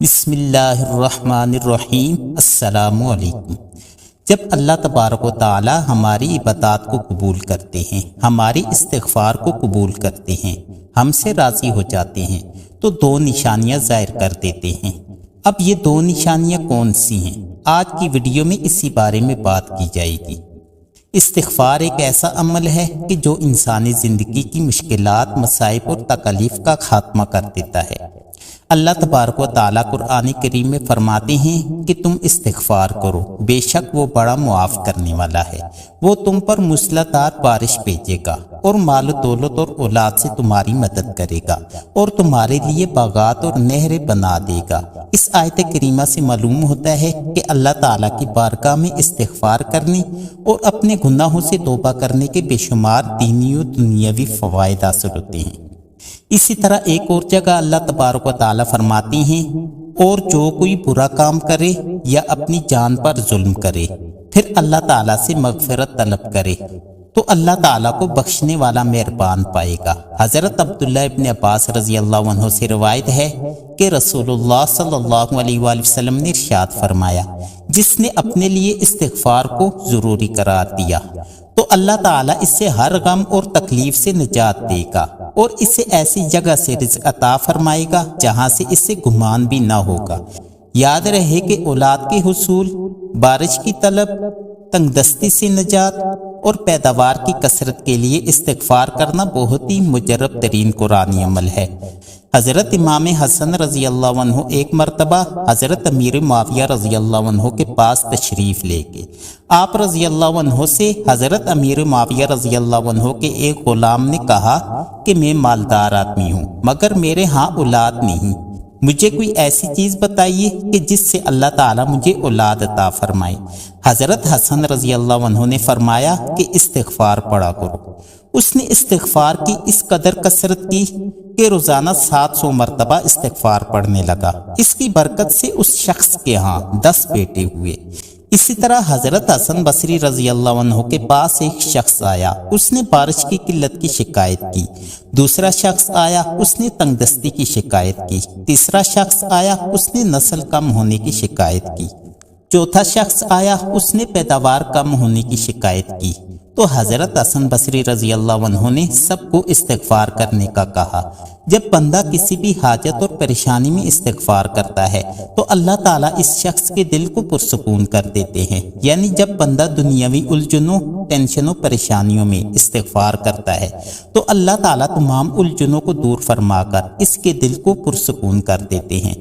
بسم اللہ الرحمن الرحیم۔ السلام علیکم۔ جب اللہ تبارک و تعالی ہماری عبادات کو قبول کرتے ہیں، ہماری استغفار کو قبول کرتے ہیں، ہم سے راضی ہو جاتے ہیں تو دو نشانیاں ظاہر کر دیتے ہیں۔ اب یہ دو نشانیاں کون سی ہیں؟ آج کی ویڈیو میں اسی بارے میں بات کی جائے گی۔ استغفار ایک ایسا عمل ہے کہ جو انسانی زندگی کی مشکلات، مصائب اور تکالیف کا خاتمہ کر دیتا ہے۔ اللہ تبارک و تعالیٰ قرآن کریم میں فرماتے ہیں کہ تم استغفار کرو، بے شک وہ بڑا معاف کرنے والا ہے۔ وہ تم پر موسلادھار بارش بھیجے گا اور مال و دولت اور اولاد سے تمہاری مدد کرے گا اور تمہارے لیے باغات اور نہریں بنا دے گا۔ اس آیت کریمہ سے معلوم ہوتا ہے کہ اللہ تعالیٰ کی بارگاہ میں استغفار کرنے اور اپنے گناہوں سے توبہ کرنے کے بے شمار دینی و دنیاوی فوائد حاصل ہوتے ہیں۔ اسی طرح ایک اور جگہ اللہ تبارک و تعالیٰ فرماتے ہیں، اور جو کوئی برا کام کرے یا اپنی جان پر ظلم کرے پھر اللہ تعالیٰ سے مغفرت طلب کرے تو اللہ تعالیٰ کو بخشنے والا مہربان پائے گا۔ حضرت عبداللہ ابن عباس رضی اللہ عنہ سے روایت ہے کہ رسول اللہ صلی اللہ علیہ وآلہ وسلم نے ارشاد فرمایا، جس نے اپنے لیے استغفار کو ضروری قرار دیا تو اللہ تعالیٰ اس سے ہر غم اور تکلیف سے نجات دے گا اور اسے ایسی جگہ سے رزق عطا فرمائے گا جہاں سے اس سے گمان بھی نہ ہوگا۔ یاد رہے کہ اولاد کے حصول، بارش کی طلب، تنگ دستی سے نجات اور پیداوار کی کثرت کے لیے استغفار کرنا بہت ہی مجرب ترین قرآنی عمل ہے۔ حضرت امام حسن رضی اللہ عنہ ایک مرتبہ حضرت امیر معاویہ رضی اللہ عنہ کے پاس تشریف لے گئے۔ آپ رضی اللہ عنہ سے حضرت امیر معاویہ رضی اللہ عنہ کے ایک غلام نے کہا کہ میں مالدار آدمی ہوں مگر میرے ہاں اولاد نہیں، مجھے کوئی ایسی چیز بتائیے کہ جس سے اللہ تعالیٰ مجھے اولاد عطا فرمائے۔ حضرت حسن رضی اللہ عنہ نے فرمایا کہ استغفار پڑھا کرو۔ اس نے استغفار کی اس قدر کثرت کی کہ روزانہ 700 مرتبہ استغفار پڑھنے لگا۔ اس کی برکت سے اس شخص کے ہاں 10 بیٹے ہوئے۔ اسی طرح حضرت حسن بصری رضی اللہ عنہ کے پاس ایک شخص آیا، اس نے بارش کی قلت کی شکایت کی۔ دوسرا شخص آیا، اس نے تنگ دستی کی شکایت کی۔ تیسرا شخص آیا، اس نے نسل کم ہونے کی شکایت کی۔ چوتھا شخص آیا، اس نے پیداوار کم ہونے کی شکایت کی۔ تو حضرت حسن بصری رضی اللہ عنہ نے سب کو استغفار کرنے کا کہا۔ جب بندہ کسی بھی حاجت اور پریشانی میں استغفار کرتا ہے تو اللہ تعالیٰ اس شخص کے دل کو پرسکون کر دیتے ہیں۔ یعنی جب بندہ دنیاوی الجھنوں، ٹینشنوں، پریشانیوں میں استغفار کرتا ہے تو اللہ تعالیٰ تمام الجھنوں کو دور فرما کر اس کے دل کو پرسکون کر دیتے ہیں،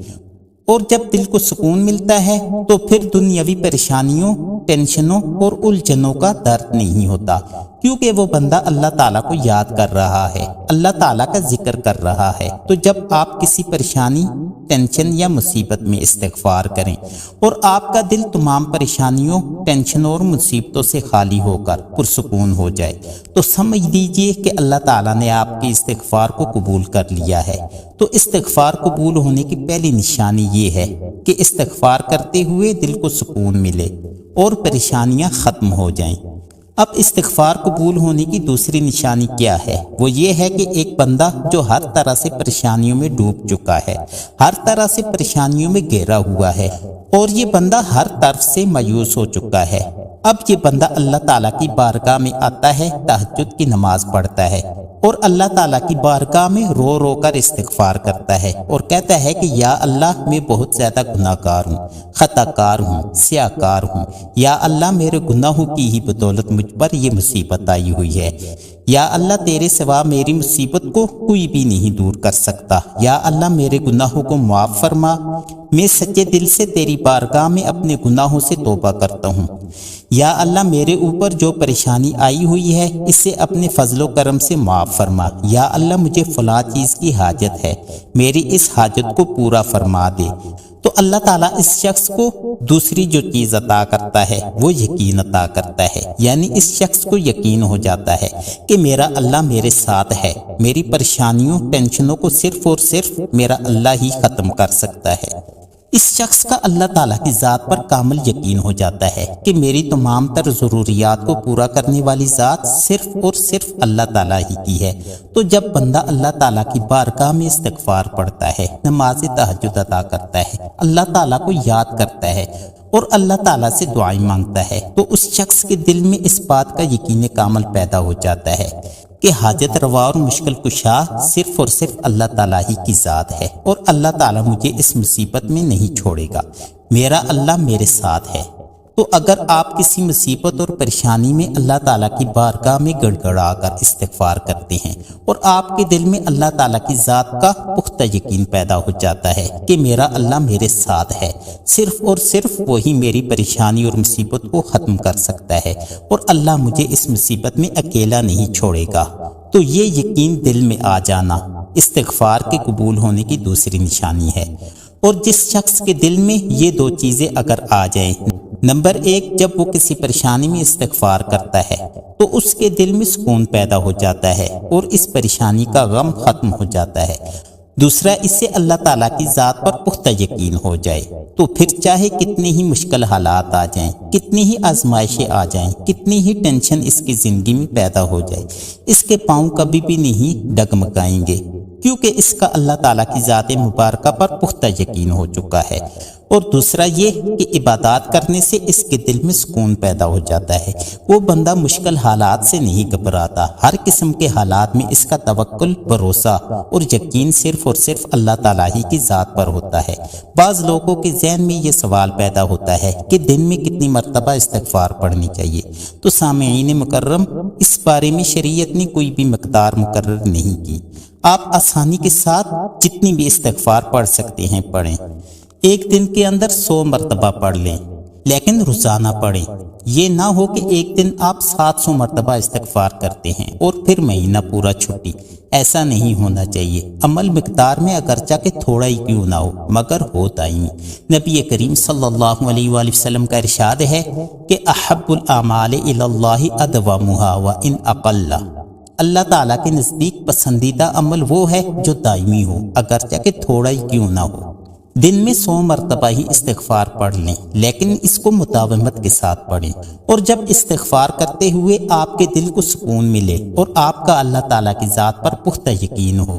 اور جب دل کو سکون ملتا ہے تو پھر دنیاوی پریشانیوں، ٹینشنوں اور الجھنوں کا درد نہیں ہوتا، کیونکہ وہ بندہ اللہ تعالیٰ کو یاد کر رہا ہے، اللہ تعالیٰ کا ذکر کر رہا ہے۔ تو جب آپ کسی پریشانی، ٹینشن یا مصیبت میں استغفار کریں اور آپ کا دل تمام پریشانیوں، ٹینشنوں اور مصیبتوں سے خالی ہو کر پرسکون ہو جائے تو سمجھ لیجئے کہ اللہ تعالیٰ نے آپ کے استغفار کو قبول کر لیا ہے۔ تو استغفار قبول ہونے کی پہلی نشانی یہ ہے کہ استغفار کرتے ہوئے دل کو سکون ملے اور پریشانیاں ختم ہو جائیں۔ اب استغفار قبول ہونے کی دوسری نشانی کیا ہے؟ وہ یہ ہے کہ ایک بندہ جو ہر طرح سے پریشانیوں میں ڈوب چکا ہے، ہر طرح سے پریشانیوں میں گھیرا ہوا ہے اور یہ بندہ ہر طرف سے مایوس ہو چکا ہے، اب یہ بندہ اللہ تعالیٰ کی بارگاہ میں آتا ہے، تہجد کی نماز پڑھتا ہے اور اللہ تعالیٰ کی بارگاہ میں رو رو کر استغفار کرتا ہے اور کہتا ہے کہ یا اللہ میں بہت زیادہ گناہ گار ہوں، خطا کار ہوں، سیاہ کار ہوں، یا اللہ میرے گناہوں کی ہی بدولت مجھ پر یہ مصیبت آئی ہوئی ہے، یا اللہ تیرے سوا میری مصیبت کو کوئی بھی نہیں دور کر سکتا، یا اللہ میرے گناہوں کو معاف فرما، میں سچے دل سے تیری بارگاہ میں اپنے گناہوں سے توبہ کرتا ہوں، یا اللہ میرے اوپر جو پریشانی آئی ہوئی ہے اسے اپنے فضل و کرم سے معاف فرما، یا اللہ مجھے فلاں چیز کی حاجت ہے، میری اس حاجت کو پورا فرما دے۔ تو اللہ تعالیٰ اس شخص کو دوسری جو چیز عطا کرتا ہے وہ یقین عطا کرتا ہے، یعنی اس شخص کو یقین ہو جاتا ہے کہ میرا اللہ میرے ساتھ ہے، میری پریشانیوں، ٹینشنوں کو صرف اور صرف میرا اللہ ہی ختم کر سکتا ہے۔ اس شخص کا اللہ تعالیٰ کی ذات پر کامل یقین ہو جاتا ہے کہ میری تمام تر ضروریات کو پورا کرنے والی ذات صرف اور صرف اللہ تعالیٰ ہی کی ہے۔ تو جب بندہ اللہ تعالیٰ کی بارگاہ میں استغفار پڑھتا ہے، نماز تہجد ادا کرتا ہے، اللہ تعالیٰ کو یاد کرتا ہے اور اللہ تعالیٰ سے دعائیں مانگتا ہے، تو اس شخص کے دل میں اس بات کا یقین کامل پیدا ہو جاتا ہے کہ حاجت روا اور مشکل کشا صرف اور صرف اللہ تعالیٰ ہی کی ذات ہے، اور اللہ تعالیٰ مجھے اس مصیبت میں نہیں چھوڑے گا، میرا اللہ میرے ساتھ ہے۔ تو اگر آپ کسی مصیبت اور پریشانی میں اللہ تعالیٰ کی بارگاہ میں گڑ گڑا کر استغفار کرتے ہیں اور آپ کے دل میں اللہ تعالیٰ کی ذات کا پختہ یقین پیدا ہو جاتا ہے کہ میرا اللہ میرے ساتھ ہے، صرف اور صرف وہی میری پریشانی اور مصیبت کو ختم کر سکتا ہے، اور اللہ مجھے اس مصیبت میں اکیلا نہیں چھوڑے گا، تو یہ یقین دل میں آ جانا استغفار کے قبول ہونے کی دوسری نشانی ہے۔ اور جس شخص کے دل میں یہ دو چیزیں اگر آ جائیں، نمبر ایک، جب وہ کسی پریشانی میں استغفار کرتا ہے تو اس کے دل میں سکون پیدا ہو جاتا ہے اور اس پریشانی کا غم ختم ہو جاتا ہے۔ دوسرا، اس سے اللہ تعالیٰ کی ذات پر پختہ یقین ہو جائے تو پھر چاہے کتنے ہی مشکل حالات آ جائیں، کتنی ہی آزمائشیں آ جائیں، کتنی ہی ٹینشن اس کی زندگی میں پیدا ہو جائے، اس کے پاؤں کبھی بھی نہیں ڈگمگائیں گے، کیونکہ اس کا اللہ تعالیٰ کی ذات مبارکہ پر پختہ یقین ہو چکا ہے۔ اور دوسرا یہ کہ عبادات کرنے سے اس کے دل میں سکون پیدا ہو جاتا ہے، وہ بندہ مشکل حالات سے نہیں گھبراتا، ہر قسم کے حالات میں اس کا توکل، بھروسہ اور یقین صرف اور صرف اللہ تعالیٰ ہی کی ذات پر ہوتا ہے۔ بعض لوگوں کے ذہن میں یہ سوال پیدا ہوتا ہے کہ دن میں کتنی مرتبہ استغفار پڑھنی چاہیے، تو سامعین مکرم، اس بارے میں شریعت نے کوئی بھی مقدار مقرر نہیں کی، آپ آسانی کے ساتھ جتنی بھی استغفار پڑھ سکتے ہیں پڑھیں۔ ایک دن کے اندر 100 مرتبہ پڑھ لیں، لیکن روزانہ پڑھیں۔ یہ نہ ہو کہ ایک دن آپ 700 مرتبہ استغفار کرتے ہیں اور پھر مہینہ پورا چھٹی، ایسا نہیں ہونا چاہیے۔ عمل مقدار میں اگرچہ کہ تھوڑا ہی کیوں نہ ہو مگر ہو دائمی۔ نبی کریم صلی اللہ علیہ وآلہ وسلم کا ارشاد ہے کہ احب الاعمال الی اللہ ادومها وان اقل، اللہ تعالیٰ کے نزدیک پسندیدہ عمل وہ ہے جو دائمی ہو، اگرچہ کہ تھوڑا ہی کیوں نہ ہو۔ دن میں 100 مرتبہ ہی استغفار پڑھ لیں، لیکن اس کو مداومت کے ساتھ پڑھیں، اور جب استغفار کرتے ہوئے آپ کے دل کو سکون ملے اور آپ کا اللہ تعالیٰ کی ذات پر پختہ یقین ہو،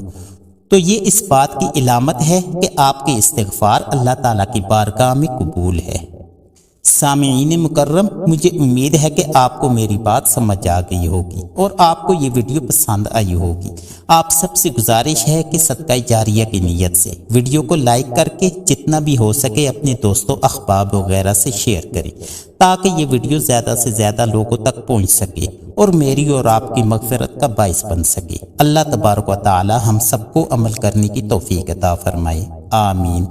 تو یہ اس بات کی علامت ہے کہ آپ کے استغفار اللہ تعالیٰ کی بارگاہ میں قبول ہے۔ سامعین مکرم، مجھے امید ہے کہ آپ کو میری بات سمجھ آ گئی ہوگی اور آپ کو یہ ویڈیو پسند آئی ہوگی۔ آپ سب سے گزارش ہے کہ صدقہ جاریہ کی نیت سے ویڈیو کو لائک کر کے جتنا بھی ہو سکے اپنے دوستوں، احباب وغیرہ سے شیئر کریں، تاکہ یہ ویڈیو زیادہ سے زیادہ لوگوں تک پہنچ سکے اور میری اور آپ کی مغفرت کا باعث بن سکے۔ اللہ تبارک و تعالی ہم سب کو عمل کرنے کی توفیق عطا فرمائے، آمین۔